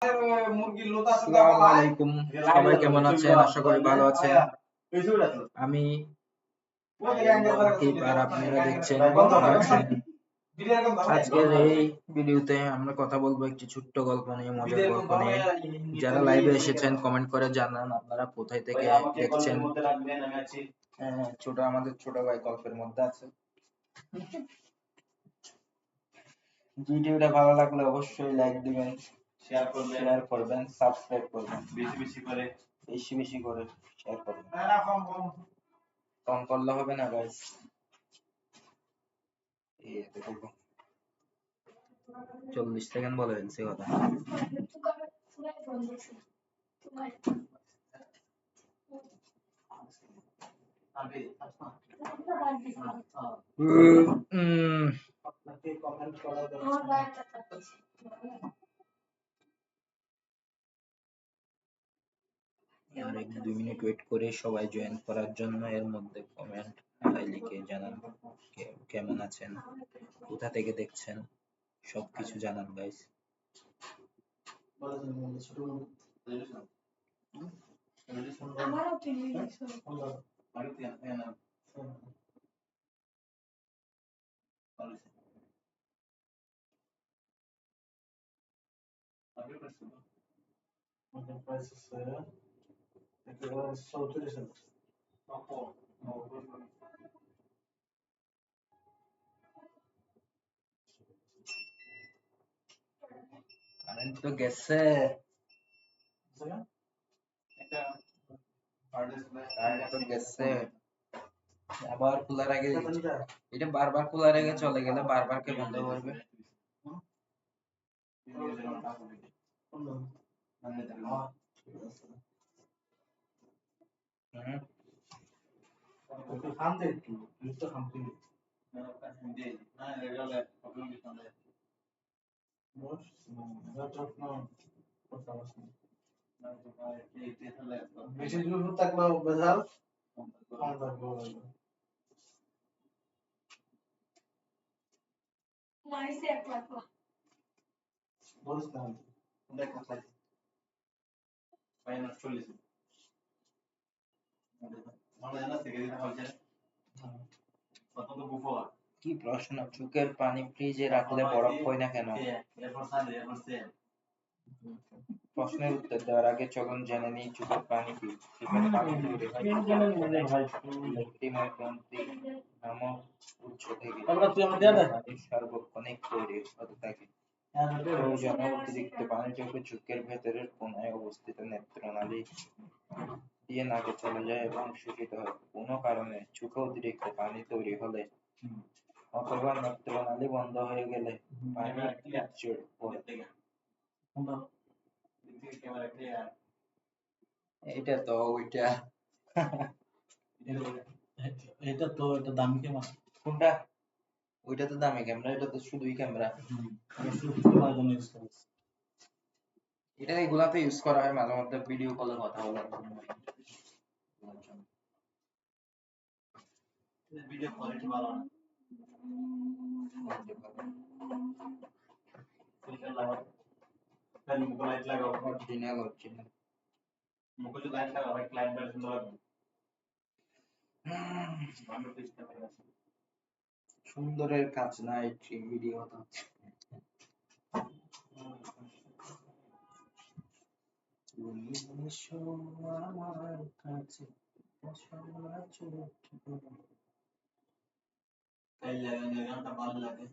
আসসালামু আলাইকুম, সবাই কেমন আছেন? আশা করি ভালো আছেন। আমি লতিফ আর আপনারা দেখছেন আজকের এই ভিডিওতে আমরা কথা বলবো একটি ছোট্ট গল্প নিয়ে, মজার গল্প নিয়ে। যারা লাইভে এসেছেন কমেন্ট করে জানান আপনারা কোথায় থেকে দেখছেন। আমাদের ছোট ভাই গল্পের মধ্যে আছে। ভিডিওটা ভালো লাগলে অবশ্যই লাইক দিবেন, শেয়ার করবেন, সাবস্ক্রাইব করবেন, বেশি বেশি করে শেয়ার করবেন। কম করলে হবে না গাইস। 40 সেকেন্ড বলে ফেলছি কথা। আর 1-2 মিনিট ওয়েট করে সবাই জয়েন করার জন্য। এর মধ্যে কমেন্ট লিখে জানান কেমন আছেন, কোথা থেকে দেখছেন, সবকিছু জানান গাইস। কারেন্ট তো গেছে, আবার খোলা রেখে এটা বারবার খোলা রেখে চলে গেলে বারবার কে বন্ধ করবে? বেশি দূর থাকলেও বেজাল কম থাকলেও বেজাল। মাইসে এক লাখ বলছ না দেখ না মাইনাস 40 মানে না থেকে দিতে হবে। কত তো বুফো কি প্রশ্ন, চোখের পানি ফ্রিজে রাখলে বরফ হয় না কেন? প্রশ্নের উত্তর দেওয়ার আগে চলুন জেনে নিই চোখের পানি কি নামক উৎস থেকে সার্বক্ষণিক তৈরি হতে থাকে। প্রয়োজনে অতিরিক্ত পানি চোখের ভেতরের কোনায় অবস্থিত নেত্রনালী দিয়ে নাকে চলে যায় এবং শোষিত হয়। কোনো কারণে চোখে অতিরিক্ত পানি তৈরি হলে অথবা নেত্রনালী বন্ধ হয়ে গেলে পানি পড়ে। এটা তো ওইটা এটা তো এটা দামি ক্যামেরা। কোনটা? ওইটা তো দামি ক্যামেরা, এটা তো শুধুই ক্যামেরা। এটা এগুলাতে ইউজ করা হয় মাঝে মধ্যে ভিডিও কলে কথা বলার জন্য। ভিডিও কোয়ালিটি ভালো না। সুন্দরের কাজ নাই ভিডিও আমার কাছে ভালো লাগে।